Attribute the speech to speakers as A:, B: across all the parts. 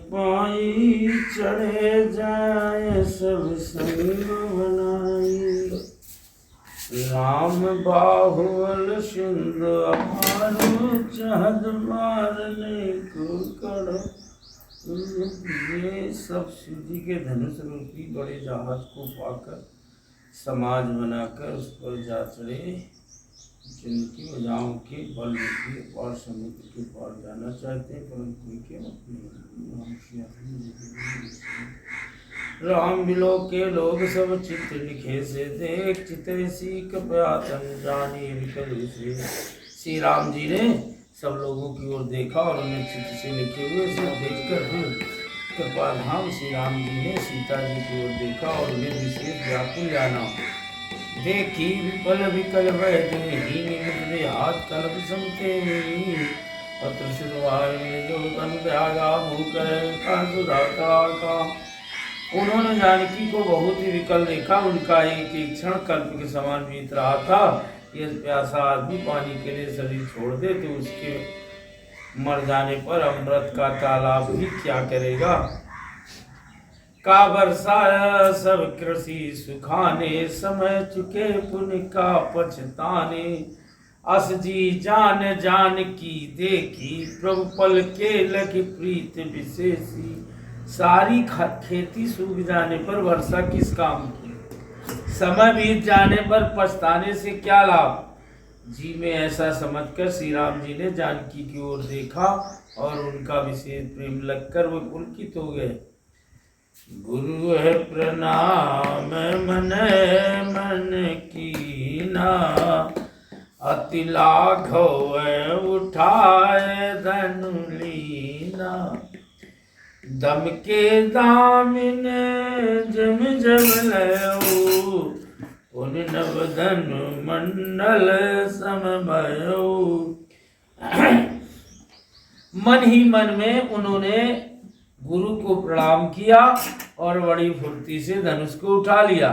A: पाई चढ़े जाए सब संग बनाई। राम बाहुबल सिंधु अपारो चहद मारने को करो। ये सब शिव जी के धनुष रूपी बड़े जहाज को पाकर समाज बनाकर उस पर जा चढ़े, जिनकी भुजाओं के बल रूपी और समुद्र के पार जाना चाहते हैं, परंतु उनके राम बिलो के लोग सब चित्त लिखे से देख चित्र सीख प्यातन जाने विकल से। श्री राम जी ने सब लोगों की ओर देखा और उन्हें चित्र से लिखे हुए से देखकर कृपा धाम श्री राम जी ने सीता जी की ओर देखा और उन्हें विशेष व्याकुल जाना। देखी विपल विकल वैदे हाथ कल्प समते पत्र शुरुआत जो तन त्यागा मुँह का। उन्होंने जानकी को बहुत ही विकल देखा। उनका एक एक क्षण कल्प के समान बीत रहा था। यह प्यासा आदमी पानी के लिए शरीर छोड़ दे तो उसके मर जाने पर अमृत का तालाब भी क्या करेगा। का बरसाया सब कृषि सुखाने समय चुके पुण्य का पछताने। अस जी जान जान की देखी प्रभु पल के लगी प्रीत विशेषी। सारी खेती सूख जाने पर वर्षा किस काम की, समय बीत जाने पर पछताने से क्या लाभ। जी में ऐसा समझकर श्री राम जी ने जानकी की ओर देखा और उनका विशेष प्रेम लगकर वे पुलकित हो गए। गुरु है प्रणाम मन मन कीना अति लाघो उठाए धनु लीना। दम के दामिन जम जम लयो उन नवधन मंडल समभयो। मन ही मन में उन्होंने गुरु को प्रणाम किया और बड़ी फुर्ती से धनुष को उठा लिया।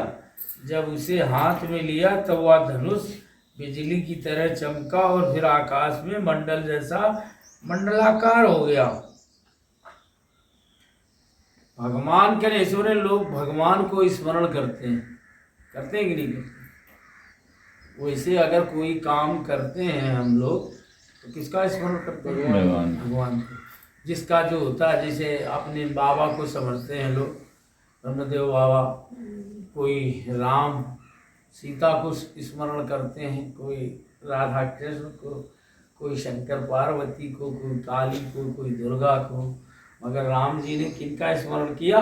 A: जब उसे हाथ में लिया तब तो वह धनुष बिजली की तरह चमका और फिर आकाश में मंडल जैसा मंडलाकार हो गया। भगवान के ऐश्वर्य लोग भगवान को स्मरण करते हैं कि नहीं करते। वैसे अगर कोई काम करते हैं हम लोग तो किसका स्मरण करते हैं? भगवान को। जिसका जो होता है, जैसे अपने बाबा को समझते हैं लोग, ब्रह्मदेव बाबा, कोई राम सीता को स्मरण करते हैं, कोई राधा कृष्ण को, कोई शंकर पार्वती को, कोई काली को, कोई दुर्गा को। मगर राम जी ने किनका स्मरण किया?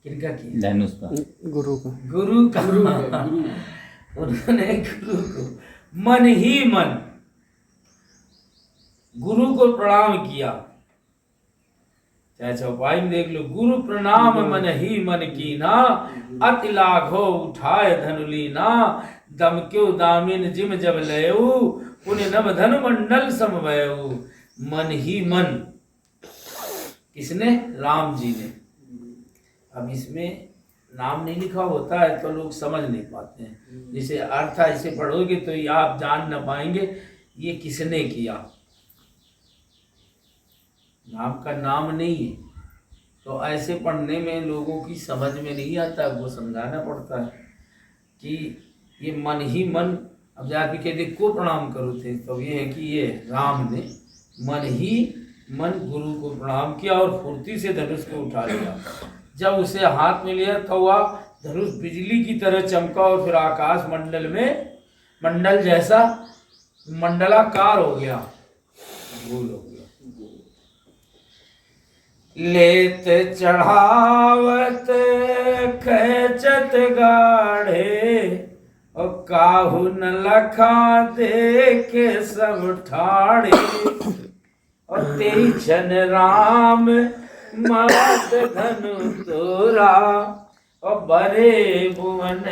A: किनका किया? धनुष का, गुरु का उन्होंने गुरु को मन ही मन गुरु को प्रणाम किया। चाहे चौपाई में देख लो, गुरु प्रणाम मन ही मन कीना अति लाघो उठाए धनु लीना। दम क्यों दामिन जिम जब लयऊ पुण्य नव धनु मंडल समवयऊ। मन ही मन किसने? राम जी ने। अब इसमें नाम नहीं लिखा होता है तो लोग समझ नहीं पाते हैं। जैसे अर्थ ऐसे पढ़ोगे तो ये आप जान न पाएंगे ये किसने किया। नाम का नाम नहीं है तो ऐसे पढ़ने में लोगों की समझ में नहीं आता, वो समझाना पड़ता है कि ये मन ही मन। अब जाके कहते को प्रणाम करो थे तो ये है कि ये राम ने मन ही मन गुरु को प्रणाम किया और फुर्ती से धनुष को उठा लिया। जब उसे हाथ में लिया तो वह धनुष बिजली की तरह चमका और फिर आकाश मंडल में मंडल जैसा मंडलाकार हो गया, गोल हो गया। लेत चढ़ावत खेचत गाढ़े और काहू न लखा देखे सब ठाड़े। और तेरी छन राम मात धनु तोरा और बरे भुवन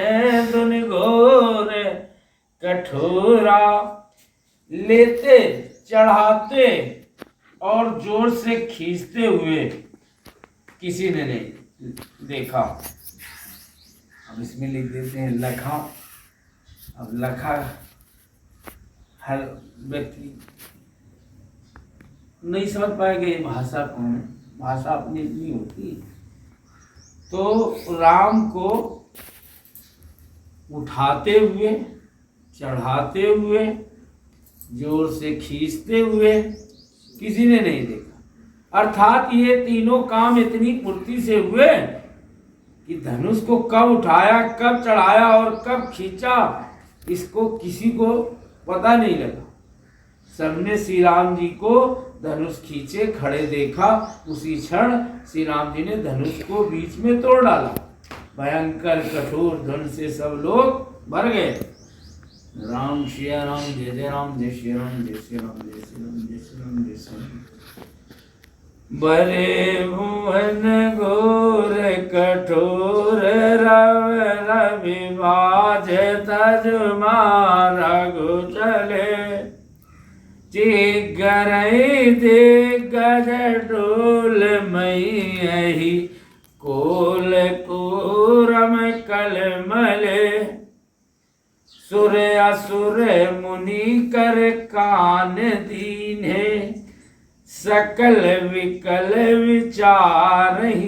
A: दुन घोर कठोरा। लेते चढ़ाते और जोर से खींचते हुए किसी ने नहीं देखा। अब इसमें लिख देते हैं लखा। अब लखा हर व्यक्ति नहीं समझ पाएंगे ये भाषा कौन है, भाषा अपनी अपनी होती है। तो राम को उठाते हुए, चढ़ाते हुए, जोर से खींचते हुए किसी ने नहीं देखा। अर्थात ये तीनों काम इतनी फुर्ती से हुए कि धनुष को कब उठाया, कब चढ़ाया और कब खींचा, इसको किसी को पता नहीं लगा। सबने श्री राम जी को धनुष खींचे खड़े देखा। उसी क्षण श्री राम जी ने धनुष को बीच में तोड़ डाला। भयंकर कठोर धन से सब लोग भर गए। राम श्री राम, जय जय राम, जय श्री राम, जय श्री राम, जय श्री राम, जय श्री राम, जय श्री राम। बरे भुवन घोर कठोर रव रवि बाज तज मारगु चले। चिगरई दिग्गज डोल मई कोल कूरम कलमले। सुर असुर मुनि कर कान दीन्हे। सकल विकल विचारही।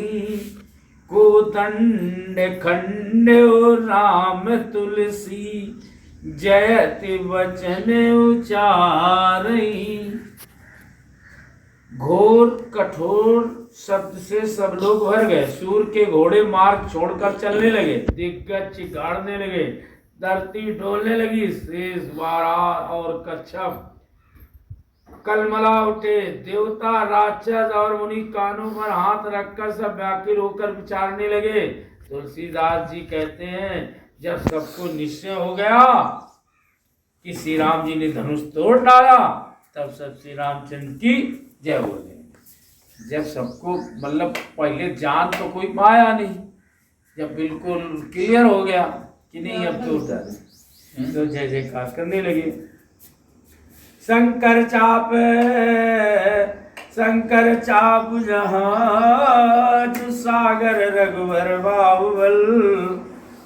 A: कोदंड खंड राम तुलसी। जयति वचन उचारही। घोर कठोर शब्द से सब लोग भर गए। सूर के घोड़े मार्ग छोड़कर चलने लगे। दिग्गज चिघाड़ने लगे। धरती डोलने लगी। शेष, वाराह और कच्छप कलमला उठे। देवता, राक्षस और मुनि कानों पर हाथ रखकर सब व्याकुल होकर विचारने लगे। तुलसीदास जी कहते हैं, जब सबको निश्चय हो गया कि श्री राम जी ने धनुष तोड़ डाला, तब सब श्री रामचंद्र की जय बोले। जब सबको मतलब पहले जान तो कोई पाया नहीं, जब बिल्कुल क्लियर हो गया कि नहीं अब तोड़ डाले, तो जय जयकार करने लगे। शंकर चाप जहाज सागर रघुवर बाहुबल।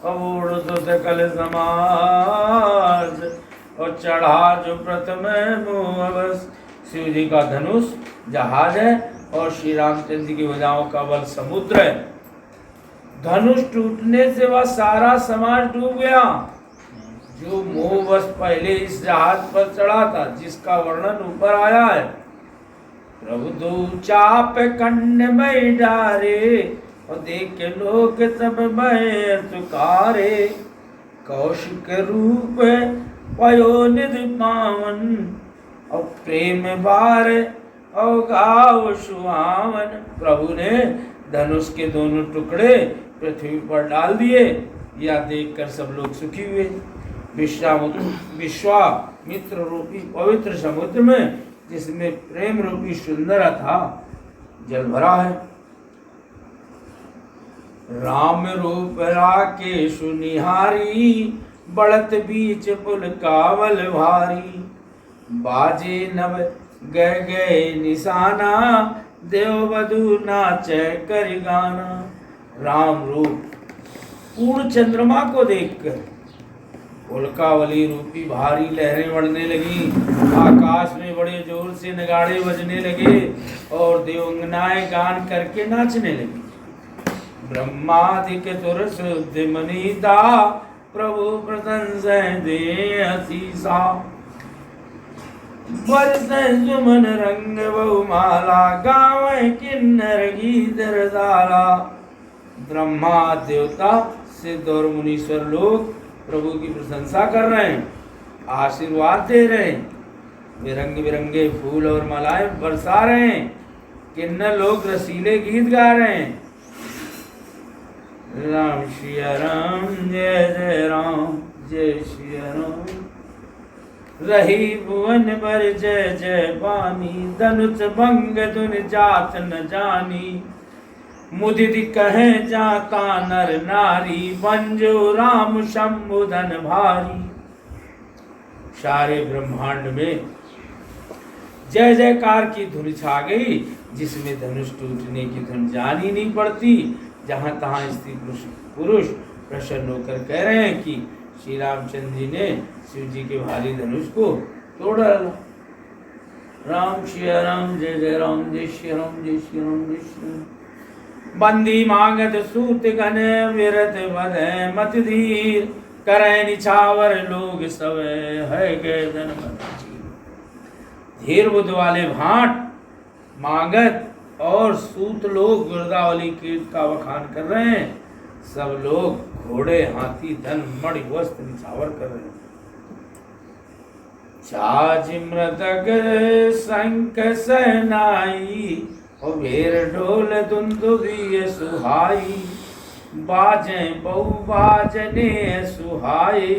A: अवोड़ तो सकल समाज और चढ़ा जो प्रथम मोहवश। शिव जी का धनुष जहाज है और श्री रामचंद्र जी की भुजाओं का बल समुद्र है। धनुष टूटने से वह सारा समाज डूब गया जो मोहवश पहले इस जहाज पर चढ़ा था, जिसका वर्णन ऊपर आया है। प्रभु दो चाप कंड में डारे और देखे लोग सब मैं तुकारे। कौशिक रूप पयो निधि पावन और प्रेम बार और गाव सुहावन। प्रभु ने धनुष के दोनों टुकड़े पृथ्वी पर डाल दिए। यह देखकर सब लोग सुखी हुए। विश्वामित्र रूपी पवित्र समुद्र में, जिसमें प्रेम रूपी सुंदर था, जल भरा है। राम रूप राकेश निहारी। बढ़त बीच पुल कावल भारी। बाजे नव गए निशाना। देववधु नाचे कर गाना। राम रूप पूर्ण चंद्रमा को देखकर उल्कावली रूपी भारी लहरें बढ़ने लगी। आकाश में बड़े जोर से नगाड़े बजने लगे और देवंगनाएं गान करके नाचने लगी। ब्रह्मादिक तुर शुद्ध मनीता। प्रभु प्रशंसा दे असीसा। बरसे सुमन रंग बहुमाला। गावे किन्नर गीत रसाला। ब्रह्मा, देवता, सिद्ध और मुनीश्वर लोग प्रभु की प्रशंसा कर रहे हैं, आशीर्वाद दे रहे हैं। वे रंग बिरंगे फूल और मालाएं बरसा रहे हैं। किन्नर लोग रसीले गीत गा रहे हैं। राम श्री राम, जय जय राम, जय श्री राम। रही भुवन पर जय जय बानी। धनुष भंग धुन जात न जानी। मुदित कहे जाता नर नारी। बंजो राम शंभु धन भारी। सारे ब्रह्मांड में जय जयकार की धुन छा गई, जिसमें धनुष टूटने की धुन जानी नहीं पड़ती। जहां तहां स्त्री पुरुष प्रसन्न होकर कह रहे हैं कि श्री रामचंद्र जी ने शिव जी के भारी धनुष को तोड़ डाला। राम श्री राम जय जय राम जय श्री राम जय श्री राम जय श्री राम। बंदी मांगत सूत गण विरत बध मत धीर करें निछावर लोग सब है गए धन धीर बुद्ध वाले भाट मांगत और सूत लोग गुरदावली कीर्त का बखान कर रहे हैं। सब लोग घोड़े हाथी धन मणि वस्त्र निछावर कर रहे हैं। छाछ मृदक शंख सहनाई और भेर ढोल दुंदुभी सुहाई बाजे बहु बाजने सुहाए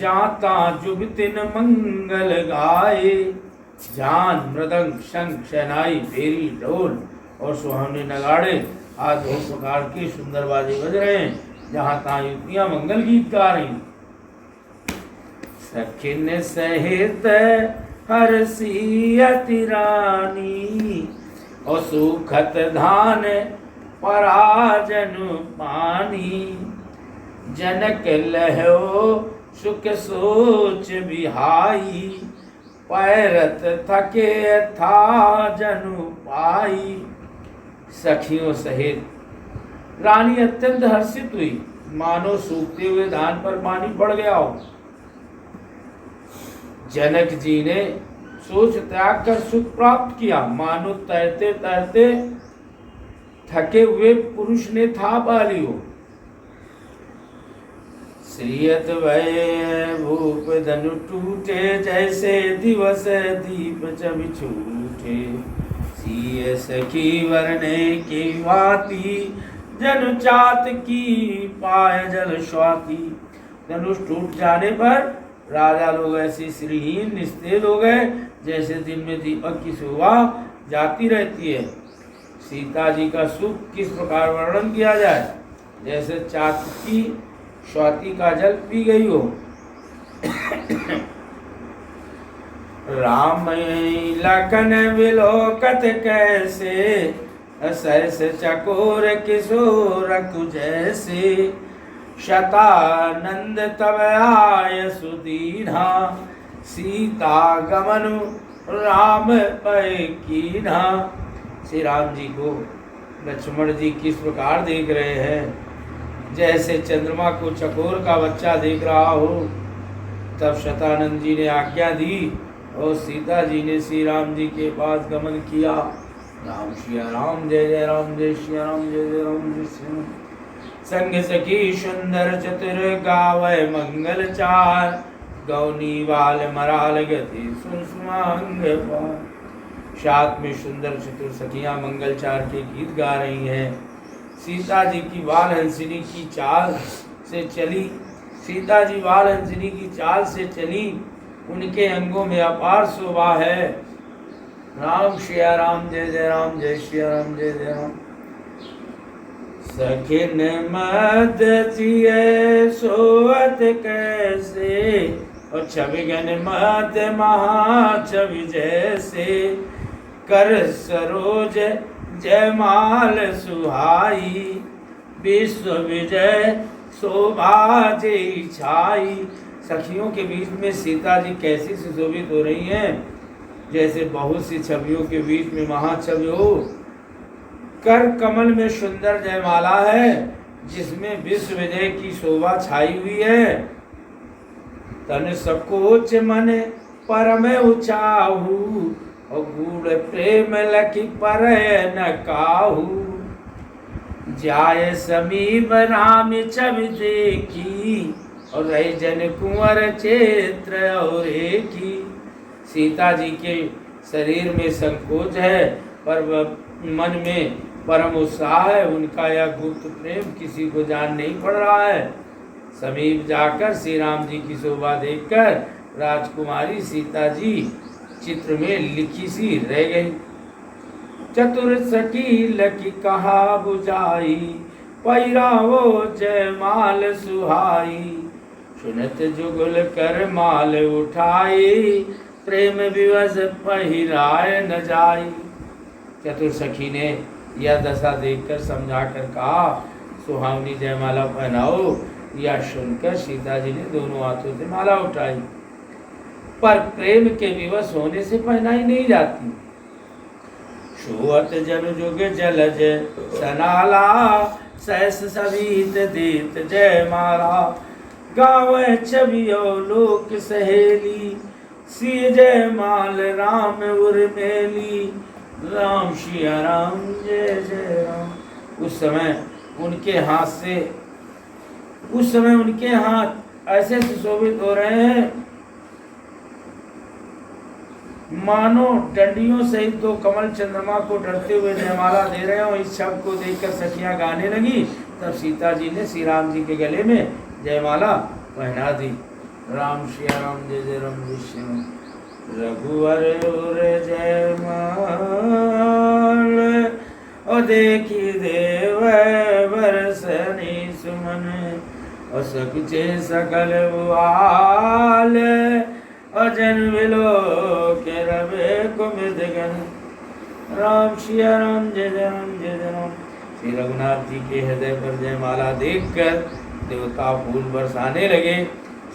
A: जाता जुबतिन मंगल गाए। जान मृदंग शंख शहनाई भेरी ढोल और सुहावने नगाड़े आज दो प्रकार के सुंदर बाजे बज रहे हैं। जहाँ तहाँ युवतियां मंगल गीत गा रही। सखिन सहित हरसियति रानी और सुखत धान पराजनु पानी जनक लहो सुख सोच बिहाई पैरत थके था जनु पाई। सखियों सहित रानी अत्यंत हर्षित हुई, मानो सूखते हुए धान पर पानी पड़ गया हो। जनक जी ने सोच त्याग कर सुख प्राप्त किया, मानो तैरते तैरते थके हुए पुरुष ने था पा ली हो। श्रीयत भय भूप धनु टूटे जैसे दिवस दीप जब छूटे। सिय सखी वरने की वाती जनु चात की पाय जल स्वाति। धनुष टूट जाने पर राजा लोग ऐसे श्रीहीन निस्तेज हो गए जैसे दिन में दीपक की शोभा जाती रहती है। सीता जी का सुख किस प्रकार वर्णन किया जाए, जैसे चात की स्वाति का जल पी गई हो। राम लखन विलोकत कैसे सहस चकोर किशोर जैसे। शतानंद तब आय सुदीना सीता गमनु राम पै कीना। श्री राम जी को लक्ष्मण जी किस प्रकार देख रहे हैं, जैसे चंद्रमा को चकोर का बच्चा देख रहा हो। तब शतानंद जी ने आज्ञा दी और सीता जी ने श्री राम जी के पास गमन किया। राम श्री राम जय जय राम जय श्री राम जय जय राम जय श्री राम। संग सखी सुंदर चतुर गावै मंगल चार गौनी वाल मराल गति सुन सुमांग पार। साथ में सुंदर चतुर सखियां मंगलचार के गीत गा रही हैं। सीता जी की बाल हंसिनी की चाल से चली, सीता जी बाल हंसिनी की चाल से चली, उनके अंगों में अपार शोभा है। राम श्री राम जय जय राम जय श्री राम जय जय राम। सखिन मद जिए सोवत कैसे और छवि गन मद महा छवि जैसे। कर सरोज जयमाल सुहाई विश्व विजय शोभा जय छाई। सखियों के बीच में सीता जी कैसी सुशोभित हो रही हैं, जैसे बहुत सी छवियों के बीच में महाछवि हो। कर कमल में सुंदर जयमाला है जिसमें विश्व विजय की शोभा छाई हुई है। तन सकोच मन परम उचाहू और गूढ़ प्रेम लखी पर न काहू। जाय समीप राम छवि देखी और रही जन कुंवर क्षेत्र और की। सीता जी के शरीर में संकोच है पर मन में परम उत्साह है। उनका यह गुप्त प्रेम किसी को जान नहीं पड़ रहा है। समीप जाकर श्री राम जी की शोभा देखकर राजकुमारी सीता जी चित्र में लिखी सी रह गई। चतुर सखी लकी कहा बुझाई पैरावो जयमाल सुहाई। सुनत जुगल कर माल उठाई प्रेम विवश पहिराय न जाई। चतुर सखी ने यह दशा देखकर समझाकर कहा सुहावनी जयमाला पहनाओ। यह सुनकर सीता जी ने दोनों हाथों से माला उठाई। पर प्रेम के विवश होने से पहनाई नहीं जाती। छुअत जन जुग जलज सनाला, सहस सवीत दीत जय माला। गावे छवियो लोक सहेली, सी जय माल राम उर्मेली। राम सिया राम जय जय राम। उस समय उनके हाथ ऐसे सुशोभित हो रहे हैं मानो डंडियों सहित दो कमल चंद्रमा को डरते हुए जयमाला दे रहे हो। इस शब्द को देखकर सखियां गाने लगी। तब सीता जी ने श्री राम जी के गले में जयमाला पहना दी। राम सिया राम जय जय राम जय श्री राम। रघुवर जयमाल ओ देखी देव बरसनी सुमन, और सकुचे सकल बुआल, और जन विलो के रवे कुमिद गण। राम सिया राम जय जय राम जय जय राम। श्री रघुनाथ जी के हृदय पर जयमाला देखकर देवता फूल बरसाने लगे।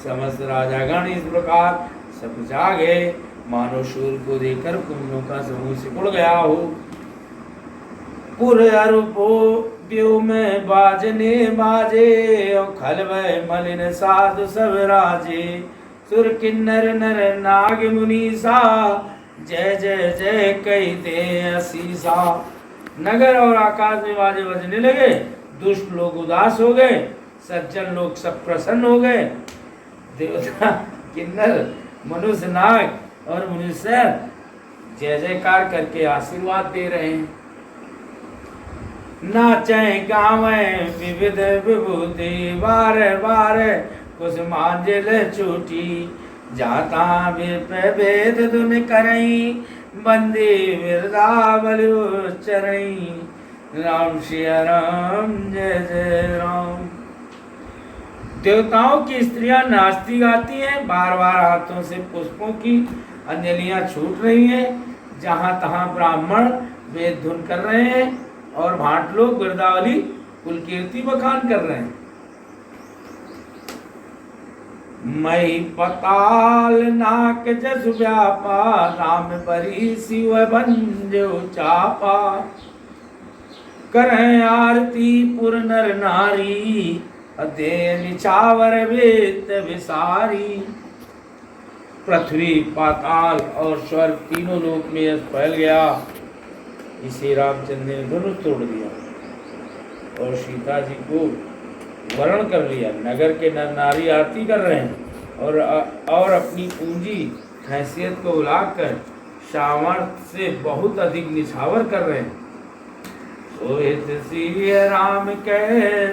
A: समस्त राजागण इस प्रकार सब जागे मानो शूर को देखकर कुंभों का समूह सिकुड़ गया हो। पुर अरूपो ब्यो में बाजने बाजे, और खलवय मलिन साधु सब राजे। सुर किन्नर नर नाग मुनीसा, जय जय जय कहते असीसा। नगर और आकाश में बाजे बजने लगे। दुष्ट लोग उदास हो गए, सज्जन लोग सब प्रसन्न हो गए। देवता किन्नर मनुष्य नाग और मनुष्य जय जयकार करके आशीर्वाद दे रहे हैं। नाचें गावें विविध विभूति, बार बार कुसुमांजल छूटी। जाता भेद धुन करई, बंदे बिरदावल उच्चरई। राम सिया राम जय जय राम। देवताओं की स्त्रियां नाचती गाती हैं, बार बार हाथों से पुष्पों की अंजलियां छूट रही हैं। जहां तहां ब्राह्मण वेद धुन कर रहे हैं और भाट लोग बिरदावली कुलकीर्ति बखान कर रहे हैं। मई पताल नाक जस व्यापा, राम बरी शिव भंजो चापा। करें आरती पुर नर नारी, दे निछावर वेत विसारी। पृथ्वी पाताल और स्वर्ग तीनों लोक में यश फैल गया। इसे रामचंद्र ने धनुष तोड़ दिया और सीता जी को वरण कर लिया। नगर के नर नारी आरती कर रहे हैं और अपनी पूंजी हैसियत को उलाकर सामर्थ्य से बहुत अधिक निछावर कर रहे हैं। सोहित श्री राम कह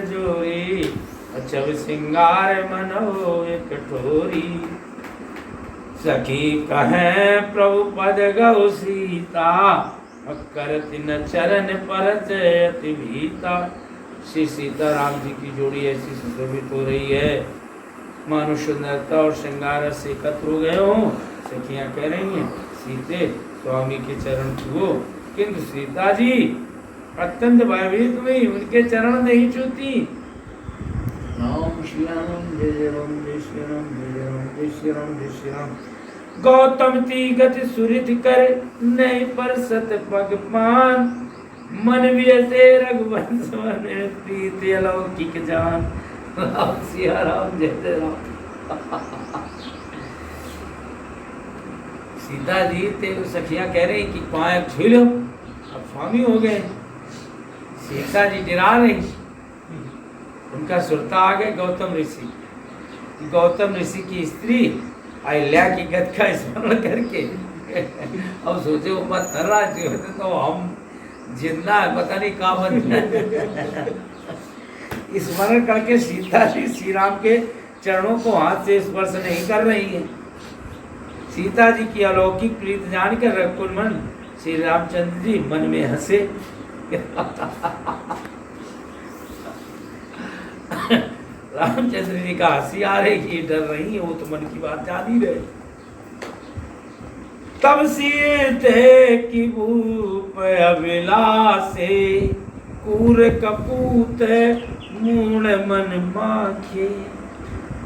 A: जोरी, छवि सिंगार मनो एक ठोरी। सखी कहे प्रभु पद गौ सीता, करति न चरण परत अति भीता। श्री सीता राम जी की जोड़ी ऐसी सुशोभित हो रही है मानो सुंदरता और श्रृंगार से एकत्र हो गए हों। सखियां कह रही हैं सीते स्वामी के चरण छुओ, किंतु सीता जी अत्यंत भयभीत हुई, उनके चरण नहीं छूती। राम श्री राम जय राम जय श्री राम जय राम जय श्री राम जय श्री राम। गौतम ती गति सुरित कर, नहीं पर सत भगवान। मन व्यसे रघुवंश मन प्रीति अलौकिक जान। राम सिया राम जय जय राम। सीता जी ते सखियां कह रही कि पाए छू लो, अब स्वामी हो गए। सीता जी डरा रही, उनका सुरता आ गए गौतम ऋषि। गौतम ऋषि की स्त्री अहिल्या की गत का स्मरण करके अब सोचे ऊपर थर्रा होते तो हम जिंदा है, पता नहीं कहाँ बन। स्मरण करके सीता जी श्री राम के चरणों को हाथ से स्पर्श नहीं कर रही है। सीता जी की अलौकिक प्रीत जानकर रघुकुलमन श्री रामचंद्र जी मन में हंसे। रामचंद्र जी का हंसी आ रही कि डर रही है, वो तो मन की बात जान ही रहे। तब सीते की भूप अभिलाषे, कूर कपूत मूण मन माखे।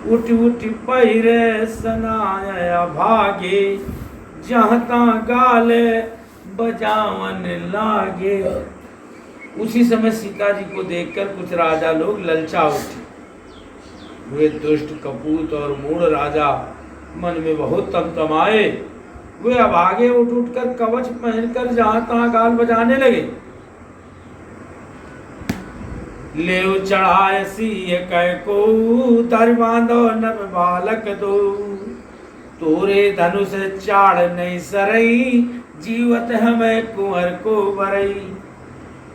A: उठ उठ पैरे सनाया भागे, जहाँ ता गाले बजावन लागे। उसी समय सीता जी को देखकर कुछ राजा लोग ललचा उठे। वे दुष्ट कपूत और मूढ़ राजा मन में बहुत तमतमाए। वे अब आगे उठ उठ कर कवच पहनकर जहां तहां गाल बजाने लगे। लेव चढ़ाए सिय कह को, धर बांधो नभ बालक दो। तोरे धनुष चाड़ नहीं सरई, जीवत हमें कुंवर को बरई।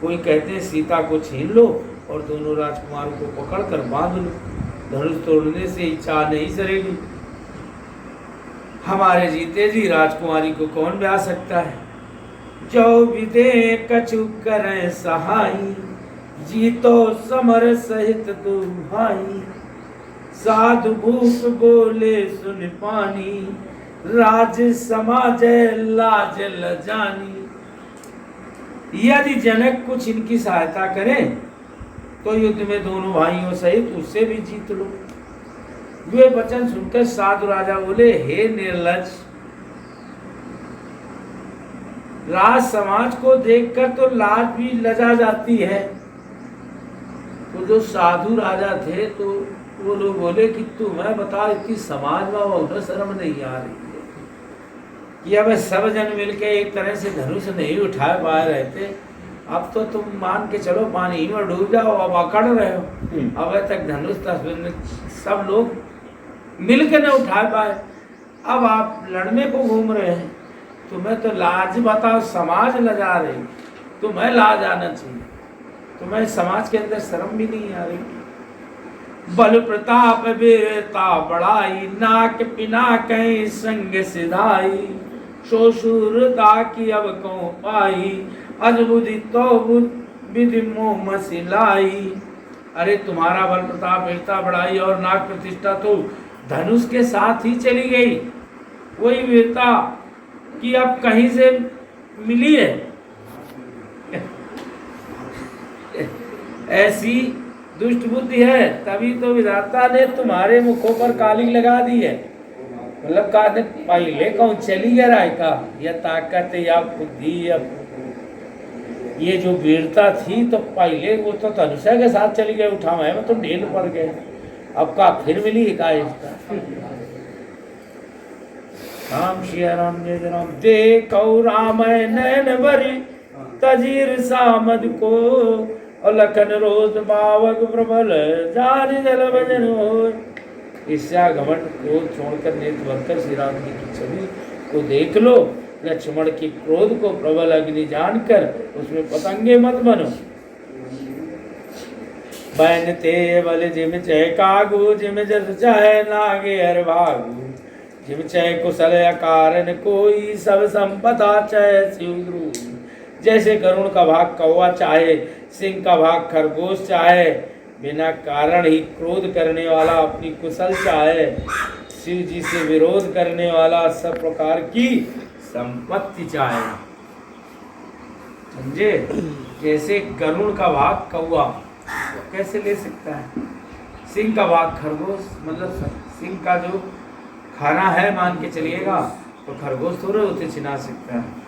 A: कोई कहते हैं सीता को छीन लो और दोनों राजकुमारों को पकड़ कर बांध लो, धनुष तोड़ने से इच्छा नहीं सरेगी। हमारे जीते जी राजकुमारी को कौन ब्याह सकता है। जो विदे कछु करें सहाई, जीतो समर सहित दो भाई। साधु भूप बोले सुन पानी, राज समाज लाज लजानी। यदि जनक कुछ इनकी सहायता करें तो युद्ध में दोनों भाइयों सहित उससे भी जीत लो। वे वचन सुनकर साधु राजा बोले, हे निर्लज, राज समाज को देखकर तो लाज भी लजा जाती है। तो जो साधु राजा थे तो वो लोग बोले कि तुम्हें बता, इतनी समाज में उन्हें शर्म नहीं आ रही है कि अब सब जन मिलके एक तरह से धनुष नहीं उठा पा रहे थे। अब तो तुम मान के चलो पानी में डूब जाओ, अब अकड़ रहे हो। अब तक धनुष सब लोग मिलकर न उठा पाए, अब आप लड़ने को घूम रहे हैं। तुम्हें तो लाज बताओ, समाज लजा रही, तुम्हें लाज आना चाहिए। तुम्हें समाज के अंदर शर्म भी नहीं आ रही। बल प्रताप वीरता बढ़ाई, नाक पिना कहीं संग सिधाई। शोशुरता की अब कौन पाई, अजबुद्धि तो विधि मोह मसिलाई। अरे तुम्हारा बल प्रताप वीरता बढ़ाई और नाक प्रतिष्ठा तो धनुष के साथ ही चली गई। वही वीरता कि अब कहीं से मिली है। ऐसी दुष्ट बुद्धि है, तभी तो विधाता ने तुम्हारे मुखों पर काली लगा दी है। मतलब कहा पहले कौन चली गया राय का, या ताकत या बुद्धि या ये जो वीरता थी तो पहले वो तो धनुष के साथ चली गए, उठा में तो ढेल पड़ गए। अब का फिर मिली का राम श्री राम जय राम। देखो राम नैन भरी तजीर सामद को, और लखन रोज बावक प्रबल जारी जल भजन हो। ईर्ष्या घमंड क्रोध छोड़कर नेत्र भरकर श्री राम जी की छवि को देख लो। लक्ष्मण के क्रोध को प्रबल अग्नि जानकर उसमें पतंगे मत बनो। बैन ते बल जिम चय कागू, जिम जस चाहे नागे हर भागू। जिम चय कुशल कारण कोई, सब संपदा चय शिवद्रू। जैसे गरुण का भाग कौवा चाहे, सिंह का भाग खरगोश चाहे, बिना कारण ही क्रोध करने वाला अपनी कुशल चाहे, शिव जी से विरोध करने वाला सब प्रकार की संपत्ति चाहे। समझे? जैसे गरुण का भाग कौवा कैसे ले सकता है, सिंह का भाग खरगोश, मतलब सिंह का जो खाना है मान के चलिएगा, तो खरगोश थोड़े उसे छिना सकता है।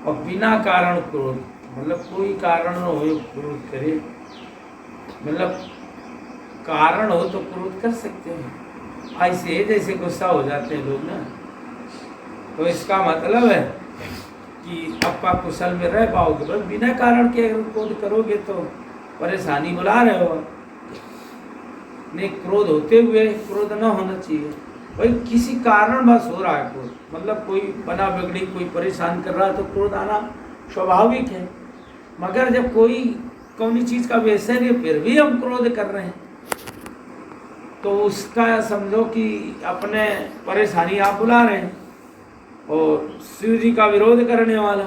A: और बिना कारण क्रोध, मतलब कोई कारण न हो क्रोध करे, मतलब कारण हो तो क्रोध कर सकते हैं। ऐसे जैसे गुस्सा हो जाते हैं लोग ना, तो इसका मतलब है कि आपका कुशल में रह पाओगे। बस बिना कारण के अगर क्रोध करोगे तो परेशानी बुला रहे हो। नहीं, क्रोध होते हुए क्रोध न होना चाहिए। भाई किसी कारण बस हो रहा है क्रोध, मतलब कोई बना बिगड़ी कोई परेशान कर रहा है तो क्रोध आना स्वाभाविक है। मगर जब कोई कौन चीज़ का व्यसन है फिर भी हम क्रोध कर रहे हैं, तो उसका समझो कि अपने परेशानी आप बुला रहे हैं। और शिव जी का विरोध करने वाला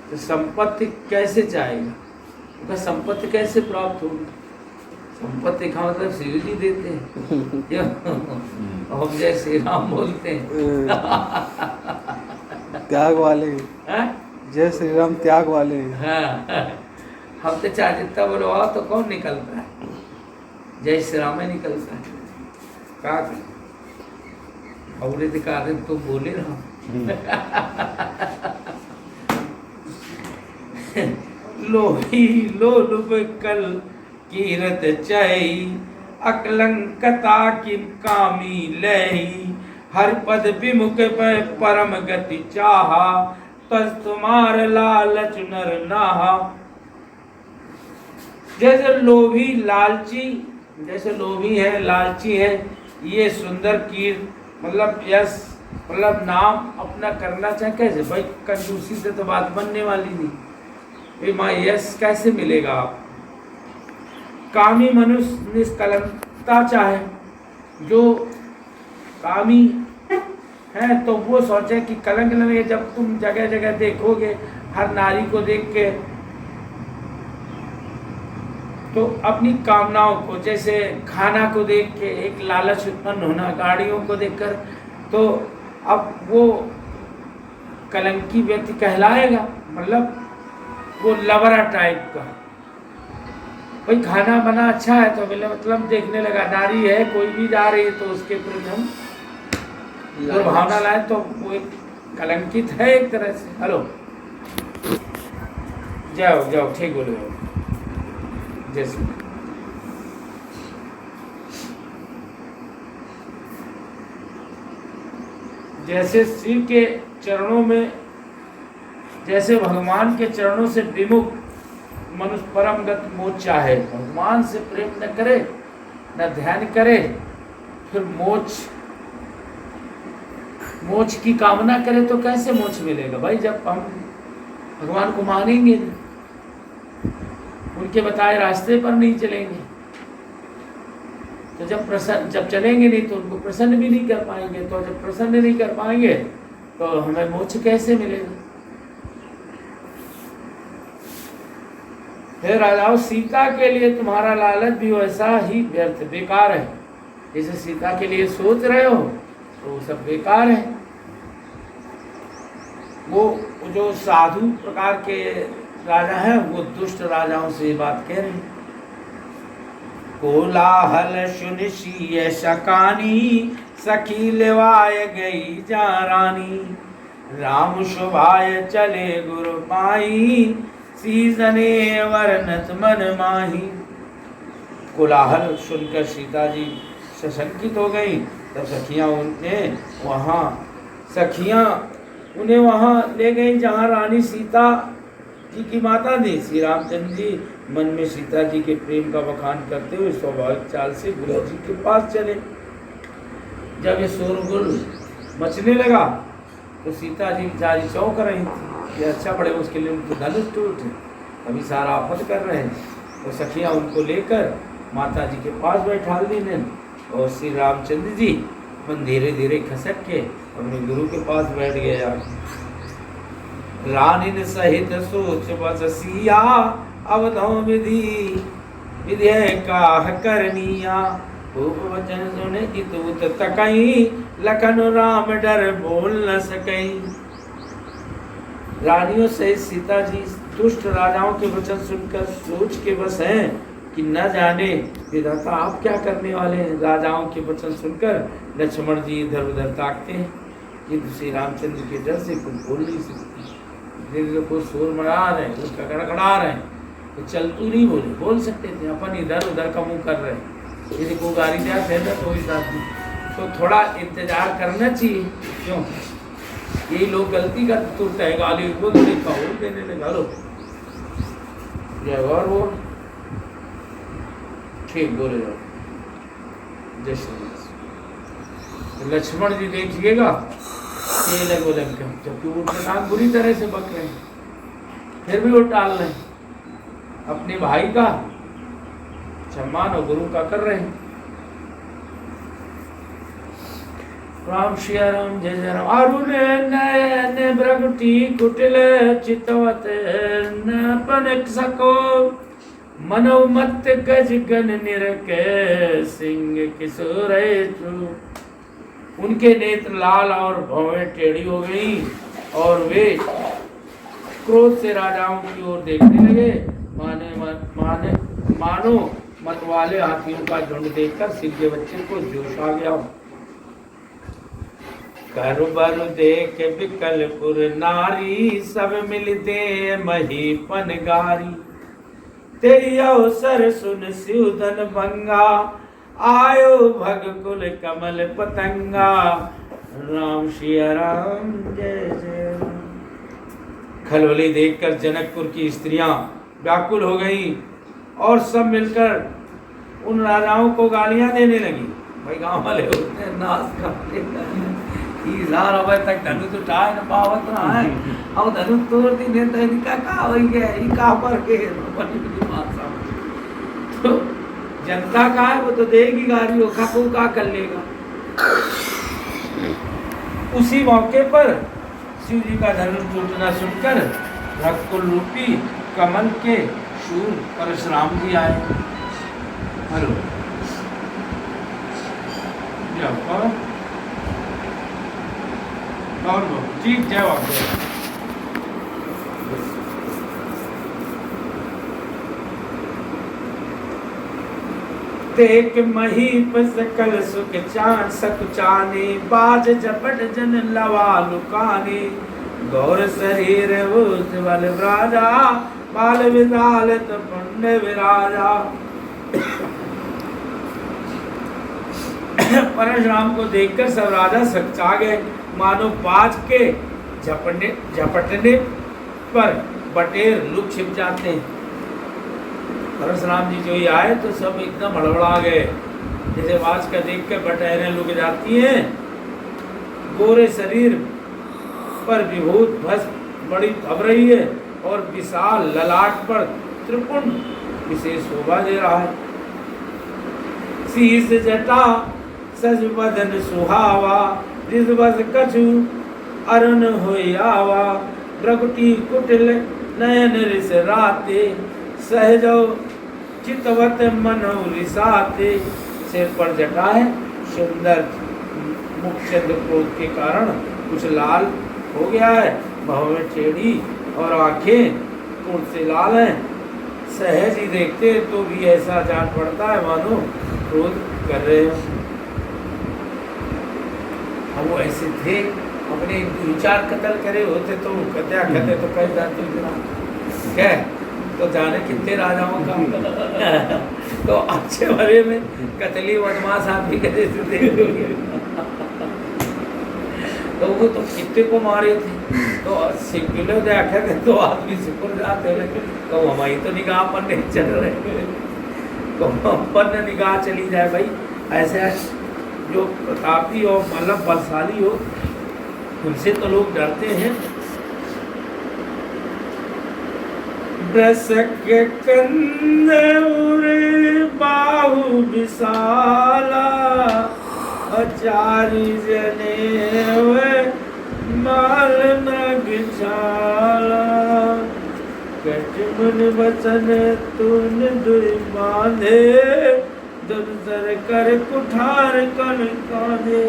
A: तो संपत्ति कैसे चाहेगा, उसका संपत्ति कैसे प्राप्त होगी? संपत्ति का मतलब शिव जी देते हैं, हम जय श्री राम बोलते हैं।
B: त्याग वाले, जय श्री राम त्याग वाले।
A: हाँ, हम तो चाहे जितना बोलो तो कौन निकलता है। जय श्री राम में निकलता है। का और दिखा रहे तो बोले रहा लोही लोलुप कल कीरत चई अकलंकता की कामी लही हर पद विमुख पे परम गति चाहा तज तुम्हार लालच नर नाहा। जैसे लोभी लालची, जैसे लोभी है भाई है, ये सुंदर कीर्त मतलब यश मतलब नाम अपना करना चाहे कैसे भाई, कंजूसी से तो बात बनने वाली नहीं भाई, माँ यश कैसे मिलेगा आप। कामी मनुष्य निष्कलंकता चाहे, जो कामी है तो वो सोचे कि कलंक न लगे। जब तुम जगह जगह देखोगे हर नारी को देख के तो अपनी कामनाओं को, जैसे खाना को देख के एक लालच उत्पन्न होना, गाड़ियों को देखकर, तो अब वो कलंकी व्यक्ति कहलाएगा, मतलब वो लवरा टाइप का। भाई खाना बना अच्छा है तो बोले मतलब देखने लगा, नारी है कोई भी जा रही है तो उसके प्रति हम दुर्भावना लाए तो वो एक कलंकित है एक तरह से। हेलो जाओ जाओ ठीक बोले हो। जैसे जैसे शिव के चरणों में, जैसे भगवान के चरणों से विमुख मनुष्य परमगत मोक्ष चाहे, भगवान से प्रेम न करे न ध्यान करे, फिर मोक्ष की कामना करे तो कैसे मोक्ष मिलेगा भाई, जब हम भगवान को मानेंगे नहीं, उनके बताए रास्ते पर नहीं चलेंगे, तो जब चलेंगे नहीं तो उनको प्रसन्न भी नहीं कर पाएंगे, तो जब प्रसन्न नहीं कर पाएंगे तो हमें मोक्ष कैसे मिलेगा। हे राजाओं, सीता के लिए तुम्हारा लालच भी वैसा ही व्यर्थ बेकार है, जैसे सीता के लिए सोच रहे हो तो वो सब बेकार है। वो जो साधु प्रकार के राजा हैं वो दुष्ट राजाओं से ये बात कह रहे हैं। कोलाहल सुनिशिय सकानी सखी लेवाय गई जा रानी, राम शोभाय चले गुरु पाई सीजने वर्णत मन माही। कोलाहल सुनकर सीता जी सशंकित हो गई, तब सखियां उन्हें वहाँ ले गई जहाँ रानी सीता जी की माता थी। श्री रामचंद्र जी मन में सीता जी के प्रेम का बखान करते हुए स्वाभाविक चाल से गुरु जी के पास चले। जब ये शोरगुल मचने लगा तो सीता जी बेचारी चौंक रही थी, ये अच्छा बड़े उसके लिए उनके धनुष टूटे, अभी सारा आफत कर रहे हैं। तो सखियाँ उनको लेकर माता जी के पास बैठा दी ने, और श्री रामचंद्र जी मन धीरे धीरे खसक के अपने गुरु के पास बैठ गया। रानिन सहित सोच बस सिया अवधौ विधि विधेय काह करनिया, खूब वचन सुने इतुत तकई लखन राम डर बोल न सकई। रानियों से सीता जी दुष्ट राजाओं के वचन सुनकर सोच के बस हैं कि न जाने विधाता आप क्या करने वाले हैं। राजाओं के वचन सुनकर लक्ष्मण जी इधर उधर ताकते हैं, किंतु श्री रामचंद्र के डर से कुछ बोल नहीं सकते। धीरे कोई शोर मरा रहे हैं, कोई कड़कड़ा रहे हैं, तो चलतू नहीं बोल सकते थे, अपन इधर उधर का मुँह कर रहे हैं। यदि कोई गाड़ी दिया थे तो कोई साथ नहीं, तो थोड़ा इंतजार करना चाहिए। क्यों यही लोग गलती करते हैं, गाली को देने लगा लो और वो ठीक बोले जाओ जय श्री। तो लक्ष्मण जी देखिएगा ये लग बोले जबकि वो नाक बुरी तरह से बक रहे हैं, फिर भी वो टाल रहे हैं, अपने भाई का सम्मान और गुरु का कर रहे हैं। राम श्री राम जय जय राम। अरुण नयन भ्रगुटी कुटिल चितवत न पनक सको, मनोमत गज गन निरके सिंह किशोर चू। उनके नेत्र लाल और भौवें टेढ़ी हो गई और वे क्रोध से राजाओं की ओर देखने लगे, मानो मतवाले हाथियों का झुंड देखकर सिंह के बच्चे को जोश आ गया। कर बर देख विकलपुर नारी, सब मिलते महीपन गारी। तेरी अवसर सुन स्यूदन भंगा, आयो भग कुल कमल पतंगा। राम सिया राम जय जय राम। खलबली देखकर जनकपुर की स्त्रियां व्याकुल हो गईं और सब मिलकर उन राजाओं को गालियां देने लगी। भाई गांव वाले होते हैं नाश करते तक धनु तो टाय न पावत रहा है, अब धनु तोड़ दी ने तो इनका का हो गया, ई का पर के तो जनता का है वो तो देगी गाली, वो का कर लेगा। उसी मौके पर शिव जी का धनुष टूटना सुनकर रघुकुल रूपी कमल के शूर परशुराम जी आए। हेलो ठीक जय बाबा। देख महीप सकल सुख चान सकुचाने, बाज झपट जन लवा लुकाने। गौर शरीर उज्ज्वल विराजा, बाल विदालत पुण्य विराजा। परशुराम को देखकर सब राजा सकचा गए, मानो बाज के झपटने पर बटेर लुक छिप जाते हैं। परशुराम जी जो ही आए तो सब एकदम हड़बड़ा गए, जैसे बाज का देख कर बटेरें लुक जाती हैं। गोरे शरीर पर विभूत भस्म बड़ी भभ रही है और विशाल ललाट पर त्रिपुंड विशेष शोभा दे रहा है। शीश जटा सज बदन सुहावा, रिजबस कछु अरुण होयावा। प्रगटी कुटिल नयन रिस राते, सहजो चितवत मनो रिसाते। सिर पर जटा है, सुंदर मुख चंद्र क्रोध के कारण कुछ लाल हो गया है, भाव में टेढ़ी और आंखें क्रोध से लाल हैं। सहज ही देखते तो भी ऐसा जान पड़ता है मानो क्रोध कर रहे हो। अब वो ऐसे थे, अपने 2-4 कत्ल करे होते तो कत्या कहते तो कह जाते क्या तो जाने कितने राजाओं का तो अच्छे भरे में कतली बदमाश आदमी कहते थे तो वो तो कितने को मारे थे। तो सिक्किलो देखा थे तो आदमी सिकुड़ जाते तो हमारी तो निगाह पर नहीं चल रहे, तो पर निगाह चली जाए भाई। ऐसे जो प्रतापी और मतलब बलशाली हो उनसे तो लोग डरते हैं। दशक कंदे बाहु विशाला, अचारी जने माल न गिछाला। कटमन वचन तुन दुई बांधे, दुर्धर कर कुठार कन कांधे।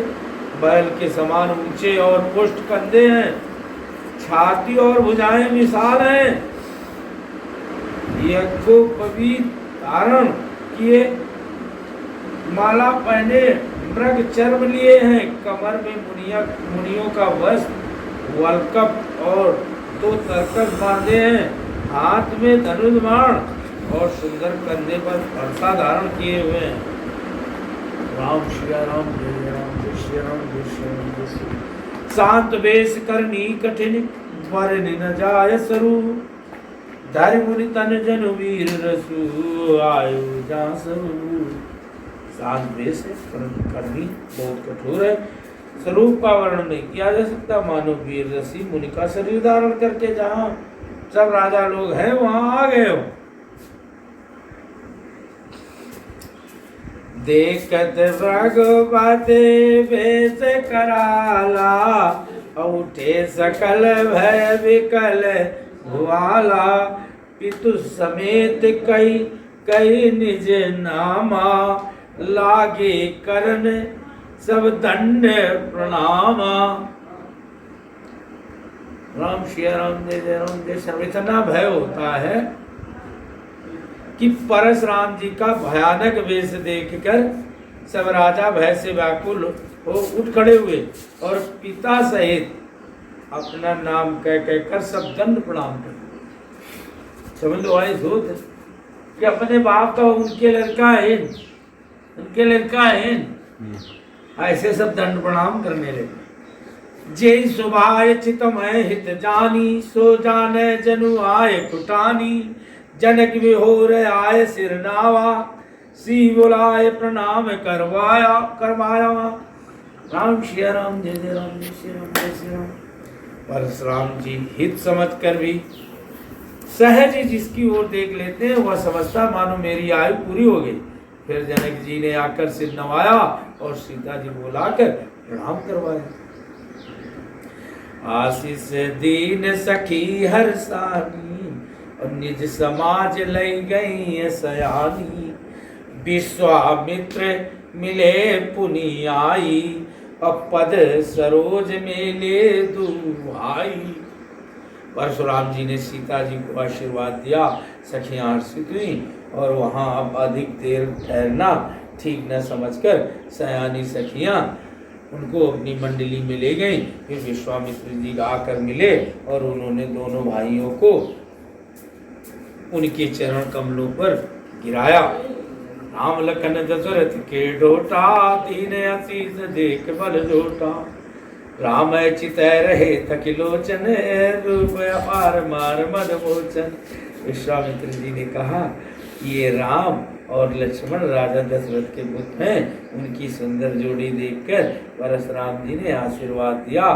A: बैल के समान ऊंचे और पुष्ट कंधे हैं, छाती और भुजाएं विशाल हैं। यज्ञो पवित्र धारण किए, माला पहने, मृग चर्म लिए हैं। कमर में मुनियों का वस्त्र वल्कप और 2 तरकस बांधे हैं। हाथ में धनुष बाण और सुंदर कंधे पर फरसा धारण किए हुए हैं। राम श्री राम जय राम, जय श्री राम, जय श्री राम, जय श्री राम। शांत वेश करनी कठिन, वर न जाय सरू। धरि मुनि तन जन वीर रसू, आयु जा सरू। शांत वेश करनी बहुत कठोर है, स्वरूप का वर्णन नहीं किया जा सकता। मानो वीर रसी मुनि का शरीर धारण करके जहाँ सब राजा लोग हैं वहां आ गए हो। देखत भगवते वेश कराला, उठे सकल भय विकल भुआला। पितु समेत कई निज नामा, लागे करन सब दंड प्रणामा। राम श्री राम जय जय राम, जय श्री। इतना भय होता है कि परशुराम जी का भयानक वेश देखकर सब राजा भय से व्याकुल हो उठ खड़े हुए और पिता सहित अपना नाम कह कहकर सब दंड प्रणाम कर। समझ लो आए धूत कि अपने बाप का उनके लड़का है, उनके लड़का है, ऐसे सब दंड प्रणाम करने लगे। जय सुभाय चितमय हित जानी, सो जाने जनु आए कुटानी, जनक विहोर आए सिर नावा, सी बुलाए प्रणाम करवाया। राम श्री राम, जय जय राम, जय श्री राम, जय श्री राम। परशुराम जी हित समझ कर भी सहज ही जिसकी ओर देख लेते हैं वह समझता मानो मेरी आयु पूरी हो गई। फिर जनक जी ने आकर सिर नवाया और सीता जी बुलाकर प्रणाम करवाया। आशीष दीन सखी हर सानी, और निज समाज लई गई सयानी। विश्वामित्र मिले पुनि आई, पद सरोज मेले दुहाई। परशुराम जी ने सीता जी को आशीर्वाद दिया, सखियां हर्षित हुई और वहां अब अधिक देर ठहरना ठीक न समझकर सयानी सखियां उनको अपनी मंडली में ले गई। फिर विश्वामित्र जी आकर मिले और उन्होंने दोनों भाइयों को उनके चरण कमलों पर गिराया। राम लखन दशरथ के ढोटा, दीन आशीष देख बल जोटा। राम चितय रहे थकिलोचन, रूप अपार मार मद मोचन। विश्वामित्र जी ने कहा कि ये राम और लक्ष्मण राजा दशरथ के पुत्र हैं। उनकी सुंदर जोड़ी देखकर परशुराम जी ने आशीर्वाद दिया।